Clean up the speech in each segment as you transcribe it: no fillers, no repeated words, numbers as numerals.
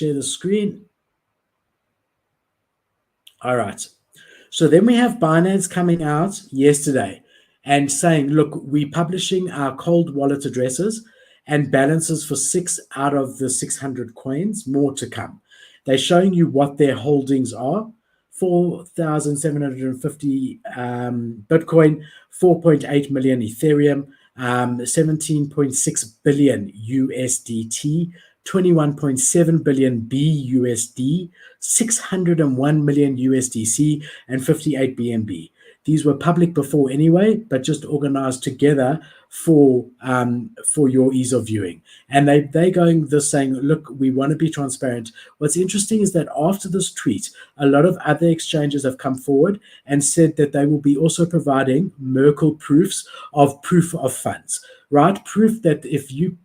share the screen. All right. So then we have Binance coming out yesterday and saying, look, we're publishing our cold wallet addresses and balances for 6 out of the 600 coins, more to come. They're showing you what their holdings are: 4,750 Bitcoin, 4.8 million Ethereum, 17.6 billion USDT, 21.7 billion BUSD, 601 million USDC, and 58 BNB. These were public before anyway, but just organized together for your ease of viewing. And they're going this saying, look, we want to be transparent. What's interesting is that after this tweet, a lot of other exchanges have come forward and said that they will be also providing Merkle proofs of proof of funds, right? Proof that if you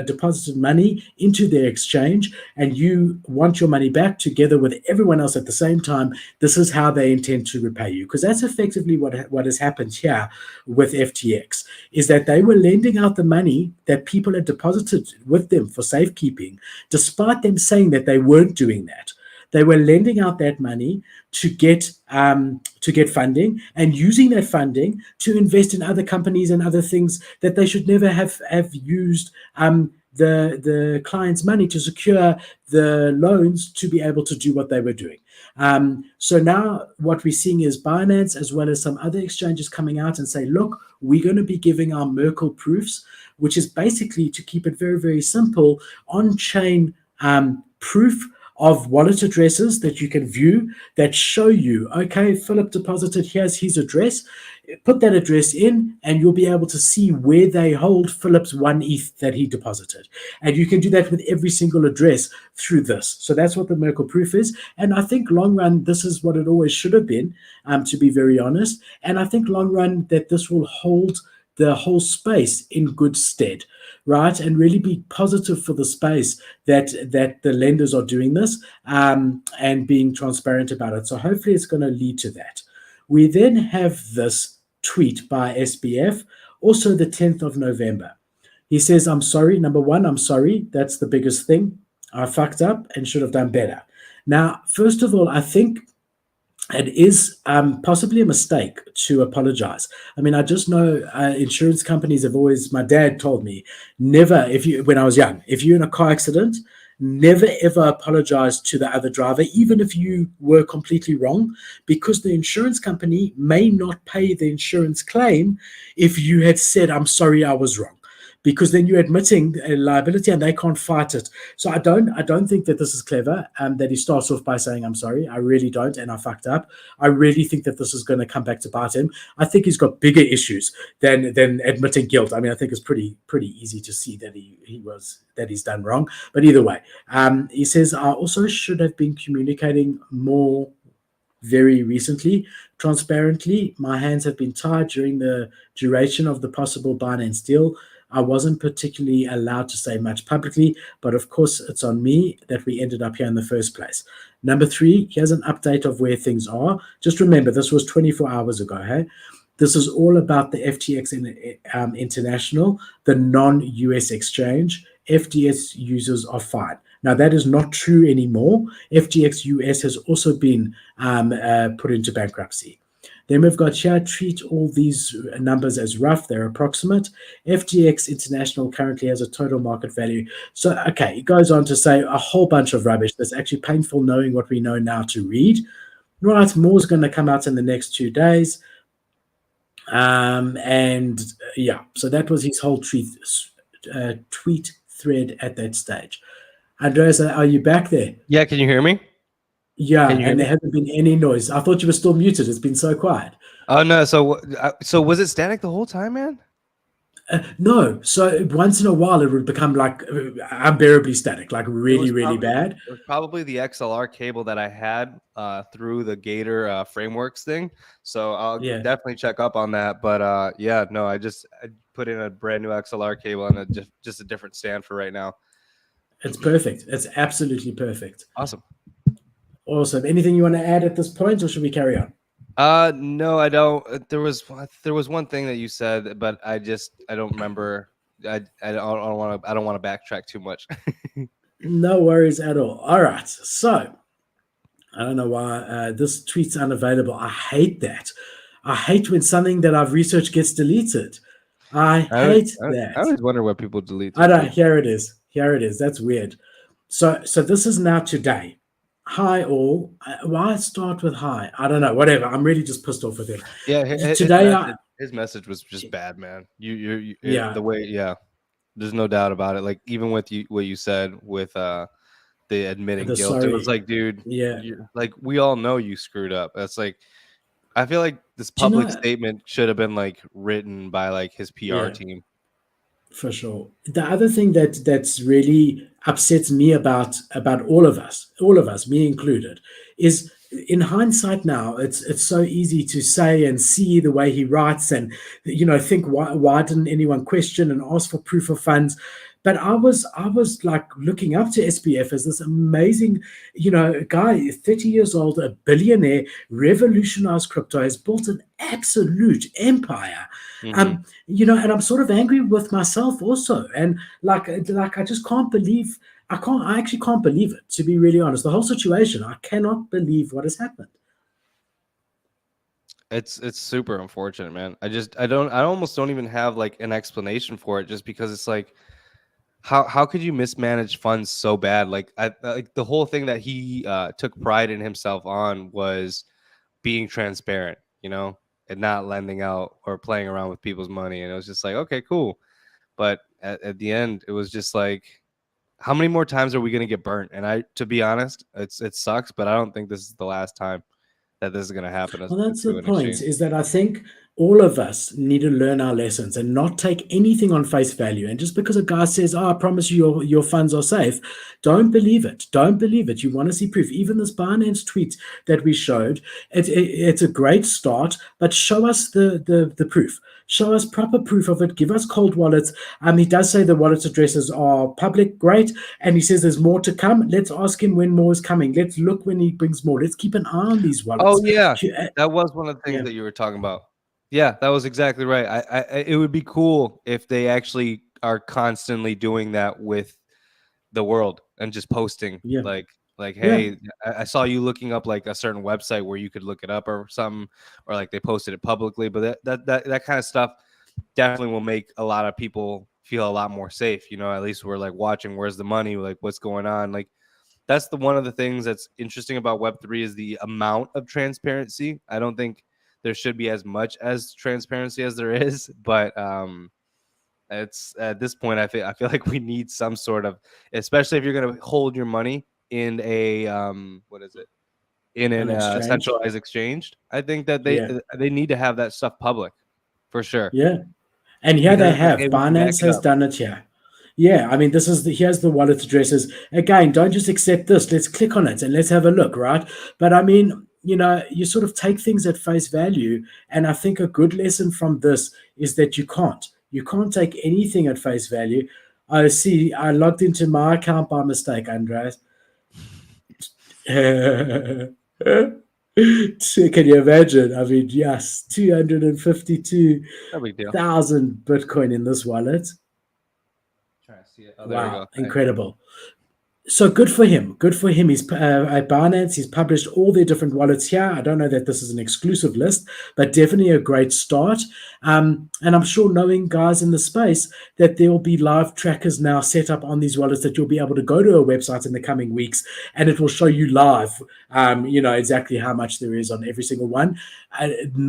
deposited money into their exchange and you want your money back together with everyone else at the same time, this is how they intend to repay you. Because that's effectively what has happened here with FTX, is that they were lending out the money that people had deposited with them for safekeeping, despite them saying that they weren't doing that. They were lending out that money to get funding and using that funding to invest in other companies and other things that they should never have used the client's money to secure the loans to be able to do what they were doing. So now what we're seeing is Binance, as well as some other exchanges, coming out and say, look, we're going to be giving our Merkle proofs, which is basically, to keep it very, very simple, on-chain proof of wallet addresses that you can view that show you, okay, Philip deposited, here's his address. Put that address in and you'll be able to see where they hold Philip's 1 ETH that he deposited. And you can do that with every single address through this. So that's what the Merkle proof is. And I think long run, this is what it always should have been, to be very honest. And I think long run that this will hold the whole space in good stead, right? And really be positive for the space that the lenders are doing this and being transparent about it. So hopefully it's going to lead to that. We then have this tweet by SBF, also the 10th of November. He says, I'm sorry. Number one, I'm sorry. That's the biggest thing. I fucked up and should have done better. Now, first of all, I think it is possibly a mistake to apologize. I mean, I just know insurance companies have always, my dad told me, never, when I was young, if you're in a car accident, never ever apologize to the other driver, even if you were completely wrong, because the insurance company may not pay the insurance claim if you had said, I'm sorry, I was wrong. Because then you're admitting a liability and they can't fight it. So I don't think that this is clever, that he starts off by saying, I'm sorry. I really don't, and I fucked up. I really think that this is going to come back to bite him. I think he's got bigger issues than admitting guilt. I mean, I think it's pretty easy to see that he's done wrong. But either way, he says, I also should have been communicating more very recently. Transparently, my hands have been tied during the duration of the possible Binance deal. I wasn't particularly allowed to say much publicly, but of course it's on me that we ended up here in the first place. Number 3, here's an update of where things are. Just remember, this was 24 hours ago. Hey, this is all about the FTX International, the non-US exchange. FTX users are fine. Now, that is not true anymore. FTX US has also been put into bankruptcy. Then we've got here, treat all these numbers as rough. They're approximate. FTX International currently has a total market value. So, okay, it goes on to say a whole bunch of rubbish that's actually painful knowing what we know now to read. Right, more's going to come out in the next 2 days. And yeah, so that was his whole tweet thread at that stage. Andreas, are you back there? Yeah, can you hear me? Yeah, and there hasn't been any noise. I thought you were still muted. It's been so quiet. Oh, no. So was it static the whole time, man? No. So once in a while, it would become like unbearably static, like really bad. It was probably the XLR cable that I had through the Gator frameworks thing. So I'll definitely check up on that. But yeah, no, I put in a brand new XLR cable and just a different stand for right now. It's perfect. It's absolutely perfect. Awesome. Anything you want to add at this point, or should we carry on? No, I don't. There was one thing that you said, but I don't remember. I don't want to backtrack too much. No worries at all. All right. So I don't know why this tweet's unavailable. I hate that. I hate when something that I've researched gets deleted. I hate I that. always wonder why people delete their I know. tweets. Here it is. Here it is. That's weird. So this is now today. Hi all. Why start with hi? I don't know. Whatever. I'm really just pissed off with him. Yeah, Today, his message was just bad, man. The yeah, way, yeah, there's no doubt about it. Like even with you, what you said with the admitting the guilt, it was sorry. like, dude, Yeah. like we all know you screwed up. That's like, I feel like this Do you public know? statement should have been like written by like his PR Yeah. team. For sure. The other thing that's really upsets me about all of us, me included, is in hindsight now, it's so easy to say and see the way he writes and think why didn't anyone question and ask for proof of funds? But I was like looking up to SPF as this amazing, guy, 30 years old, a billionaire, revolutionized crypto, has built an absolute empire. Mm-hmm. And I'm sort of angry with myself also. And like I just can't believe I actually can't believe it, to be really honest. The whole situation, I cannot believe what has happened. It's super unfortunate, man. I almost don't even have like an explanation for it, just because it's like, how could you mismanage funds so bad? Like like the whole thing that he took pride in himself on was being transparent, and not lending out or playing around with people's money. And it was just like, okay, cool. But at the end, it was just like, how many more times are we gonna get burnt? And to be honest, it sucks, but I don't think this is the last time that this is gonna happen Well, that's the to an point, exchange. is that I think all of us need to learn our lessons and not take anything on face value. And just because a guy says, "Oh, I promise you your funds are safe," don't believe it. Don't believe it. You want to see proof. Even this Binance tweet that we showed, it's a great start, but show us the proof. Show us proper proof of it. Give us cold wallets. He does say the wallet addresses are public, great, and he says there's more to come. Let's ask him when more is coming. Let's look when he brings more. Let's keep an eye on these Oh wallets. yeah, that was one of the things Yeah, that you were talking about. Yeah, that was exactly right. It would be cool if they actually are constantly doing that with the world and just posting yeah, like, yeah. hey, I saw you looking up like a certain website where you could look it up or something, or like they posted it publicly. But that kind of stuff definitely will make a lot of people feel a lot more safe. At least we're like watching where's the money, like what's going on. Like that's one of the things that's interesting about Web3 is the amount of transparency. I don't think there should be as much as transparency as there is, but it's at this point I feel like we need some sort of, especially if you're going to hold your money in a what is it, in An a exchange. centralized exchange. I think that Yeah, they need to have that stuff public for sure, yeah. And here because they it's like, have. hey, we can back Binance it has up. done it here. Yeah, I mean, here's the wallet addresses. Again, don't just accept this. Let's click on it and let's have a look, right? But I mean, you sort of take things at face value. And I think a good lesson from this is that you can't. You can't take anything at face value. I see. I logged into my account by mistake, Andreas. Can you imagine? I mean, yes, 252,000 No big deal. Bitcoin in this wallet. Trying to see it. Oh, there we Wow, go. incredible. So good for him. Good for him. He's at Binance. He's published all their different wallets here. I don't know that this is an exclusive list, but definitely a great start. And I'm sure, knowing guys in the space, that there will be live trackers now set up on these wallets that you'll be able to go to a website in the coming weeks, and it will show you live, exactly how much there is on every single one.